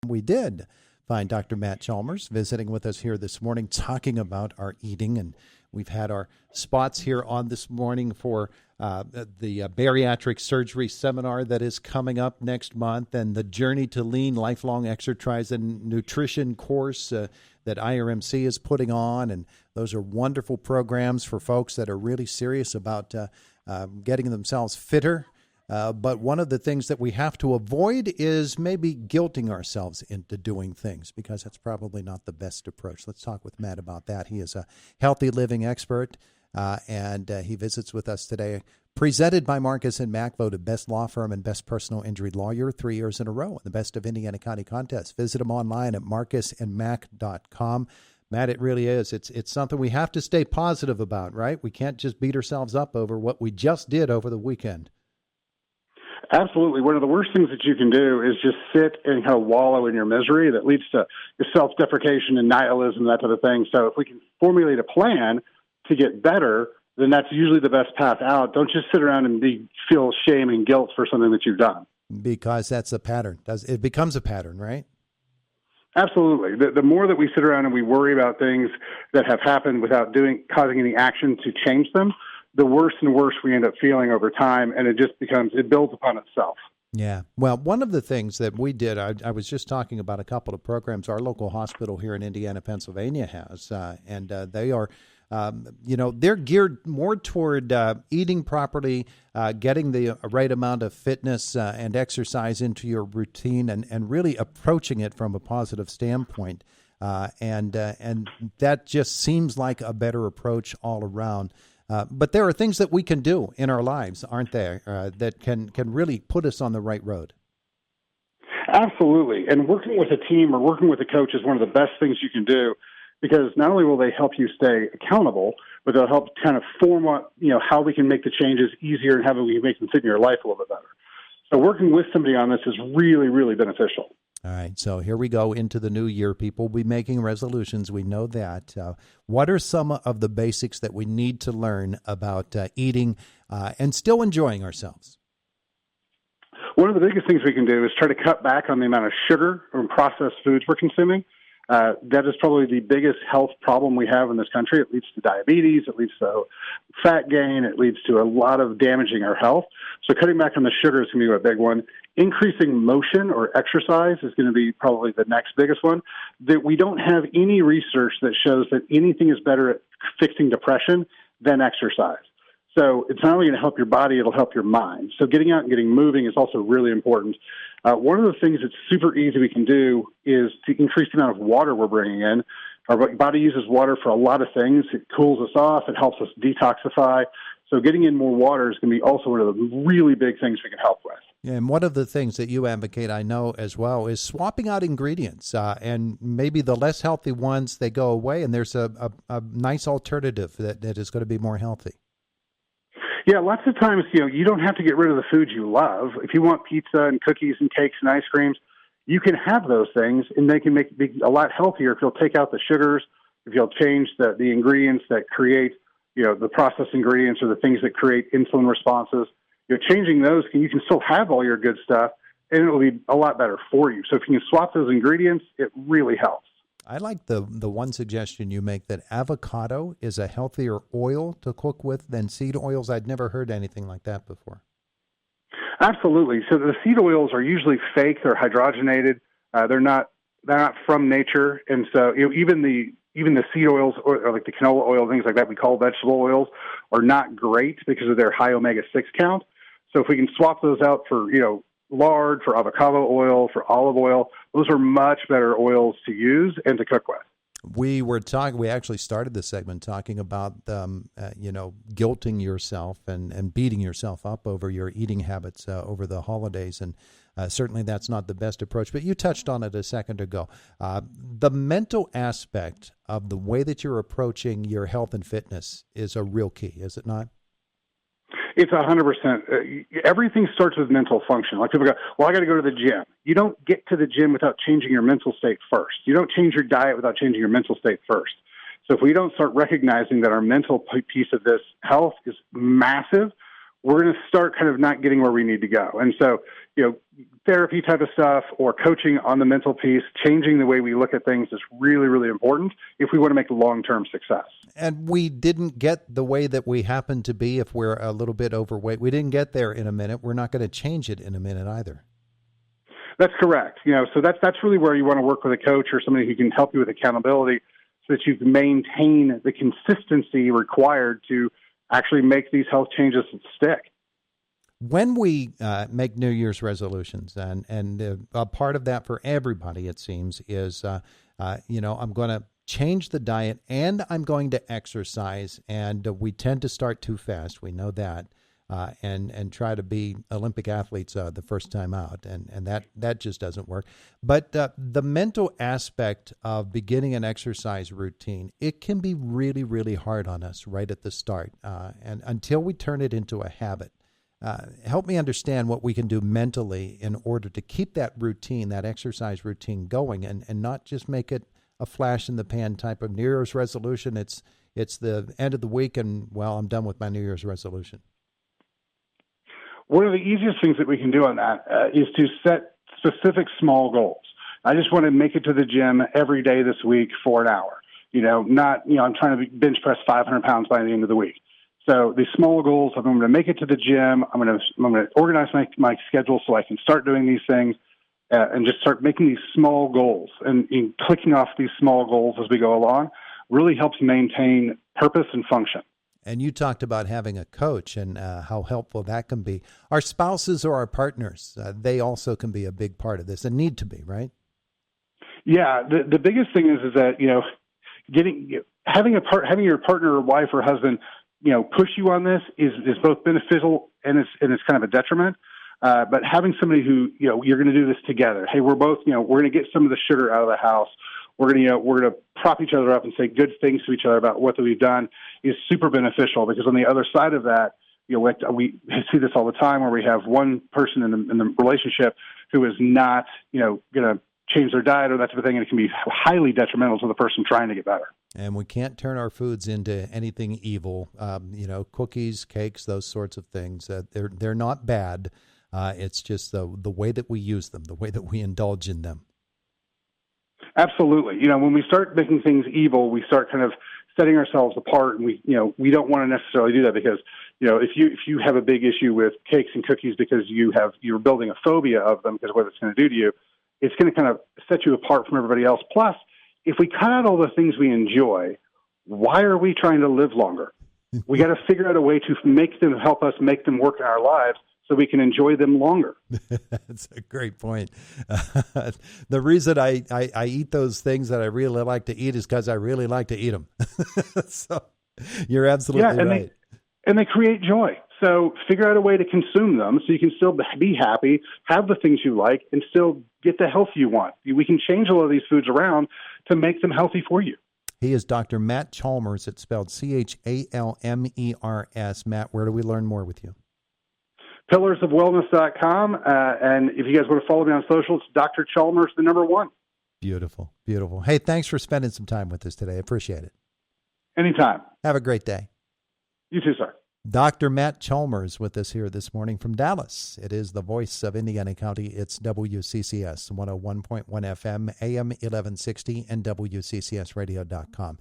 We did find Dr. Matt Chalmers visiting with us here this morning, talking about our eating. And we've had our spots here on this morning for the bariatric surgery seminar that is coming up next month, and the Journey to Lean Lifelong Exercise and Nutrition course that IRMC is putting on. And those are wonderful programs for folks that are really serious about getting themselves fitter. But one of the things that we have to avoid is maybe guilting ourselves into doing things, because that's probably not the best approach. Let's talk with Matt about that. He is a healthy living expert, and he visits with us today. Presented by Marcus & Mack, voted best law firm and best personal injury lawyer 3 years in a row in the Best of Indiana County contest. Visit him online at marcusandmack.com. Matt, it really is. It's something we have to stay positive about, right? We can't just beat ourselves up over what we just did over the weekend. Absolutely. One of the worst things that you can do is just sit and kind of wallow in your misery. That leads to self-deprecation and nihilism, that type of thing. So if we can formulate a plan to get better, then that's usually the best path out. Don't just sit around and feel shame and guilt for something that you've done. Because that's a pattern. It becomes a pattern, right? Absolutely. The more that we sit around and we worry about things that have happened without causing any action to change them, the worse and worse we end up feeling over time, and it builds upon itself. Yeah. Well, one of the things that we did, I was just talking about a couple of programs our local hospital here in Indiana, Pennsylvania has, and they are, they're geared more toward eating properly, getting the right amount of fitness and exercise into your routine, and really approaching it from a positive standpoint. And that just seems like a better approach all around. But there are things that we can do in our lives, aren't there, that can really put us on the right road? Absolutely. And working with a team or working with a coach is one of the best things you can do, because not only will they help you stay accountable, but they'll help kind of form how we can make the changes easier and how we can make them fit in your life a little bit better. So working with somebody on this is really, really beneficial. All right, so here we go into the new year. People will be making resolutions. We know that. What are some of the basics that we need to learn about eating and still enjoying ourselves? One of the biggest things we can do is try to cut back on the amount of sugar and processed foods we're consuming. That is probably the biggest health problem we have in this country. It leads to diabetes. It leads to fat gain. It leads to a lot of damaging our health. So cutting back on the sugar is going to be a big one. Increasing motion or exercise is going to be probably the next biggest one. That we don't have any research that shows that anything is better at fixing depression than exercise. So it's not only going to help your body, it'll help your mind. So getting out and getting moving is also really important. One of the things that's super easy we can do is to increase the amount of water we're bringing in. Our body uses water for a lot of things. It cools us off. It helps us detoxify. So getting in more water is going to be also one of the really big things we can help with. Yeah, and one of the things that you advocate, I know as well, is swapping out ingredients. And maybe the less healthy ones, they go away, and there's a nice alternative that is going to be more healthy. Yeah, lots of times, you don't have to get rid of the foods you love. If you want pizza and cookies and cakes and ice creams, you can have those things, and they can be a lot healthier if you'll take out the sugars, if you'll change the ingredients that create, the processed ingredients or the things that create insulin responses. Changing those, you can still have all your good stuff, and it will be a lot better for you. So if you can swap those ingredients, it really helps. I like the one suggestion you make, that avocado is a healthier oil to cook with than seed oils. I'd never heard anything like that before. Absolutely. So the seed oils are usually fake. They're hydrogenated. They're not from nature. And so even the seed oils or like the canola oil, things like that we call vegetable oils, are not great because of their high omega-6 count. So if we can swap those out for, lard, for avocado oil, for olive oil, those are much better oils to use and to cook with. We actually started this segment talking about, guilting yourself and beating yourself up over your eating habits over the holidays. And certainly that's not the best approach, but you touched on it a second ago. The mental aspect of the way that you're approaching your health and fitness is a real key, is it not? It's 100%. Everything starts with mental function. Like people go, well, I got to go to the gym. You don't get to the gym without changing your mental state first. You don't change your diet without changing your mental state first. So if we don't start recognizing that our mental piece of this health is massive, we're going to start kind of not getting where we need to go. And so, therapy type of stuff or coaching on the mental piece, changing the way we look at things is really, really important if we want to make long-term success. And we didn't get the way that we happen to be if we're a little bit overweight. We didn't get there in a minute. We're not going to change it in a minute either. That's correct. So that's really where you want to work with a coach or somebody who can help you with accountability so that you can maintain the consistency required to actually make these health changes stick. When we make New Year's resolutions, and a part of that for everybody, it seems, is, I'm going to change the diet and I'm going to exercise, and we tend to start too fast. We know that, and try to be Olympic athletes the first time out, and that just doesn't work. But the mental aspect of beginning an exercise routine, it can be really, really hard on us right at the start, and until we turn it into a habit. Help me understand what we can do mentally in order to keep that routine, that exercise routine going, and not just make it a flash in the pan type of New Year's resolution. It's the end of the week and, well, I'm done with my New Year's resolution. One of the easiest things that we can do on that is to set specific small goals. I just want to make it to the gym every day this week for an hour. I'm trying to bench press 500 pounds by the end of the week. So these small goals, I'm going to make it to the gym. I'm going to organize my schedule so I can start doing these things and just start making these small goals. And clicking off these small goals as we go along really helps maintain purpose and function. And you talked about having a coach and how helpful that can be. Our spouses or our partners, they also can be a big part of this and need to be, right? Yeah, the biggest thing is that having your partner or wife or husband push you on this is both beneficial and it's kind of a detriment. But having somebody who you're going to do this together. Hey, we're both we're going to get some of the sugar out of the house. We're going to prop each other up and say good things to each other about what we've done is super beneficial, because on the other side of that, we see this all the time where we have one person in the relationship who is not going to change their diet or that type of thing, and it can be highly detrimental to the person trying to get better. And we can't turn our foods into anything evil. Cookies, cakes, those sorts of things. They're not bad. It's just the way that we use them, the way that we indulge in them. Absolutely. When we start making things evil, we start kind of setting ourselves apart, and we don't want to necessarily do that, because if you have a big issue with cakes and cookies because you're building a phobia of them because of what it's going to do to you, it's going to kind of set you apart from everybody else. Plus, if we cut out all the things we enjoy, why are we trying to live longer? We got to figure out a way to help us make them work in our lives so we can enjoy them longer. That's a great point. The reason I eat those things that I really like to eat is because I really like to eat them. So you're absolutely right. And they create joy. So figure out a way to consume them so you can still be happy, have the things you like, and still get the health you want. We can change a lot of these foods around to make them healthy for you. He is Dr. Matt Chalmers. It's spelled Chalmers. Matt, where do we learn more with you? pillarsofwellness.com. And if you guys want to follow me on social, it's Dr. Chalmers, the number 1. Beautiful, beautiful. Hey, thanks for spending some time with us today. I appreciate it. Anytime. Have a great day. You too, sir. Dr. Matt Chalmers with us here this morning from Dallas. It is the voice of Indiana County. It's WCCS 101.1 FM, AM 1160, and WCCSradio.com.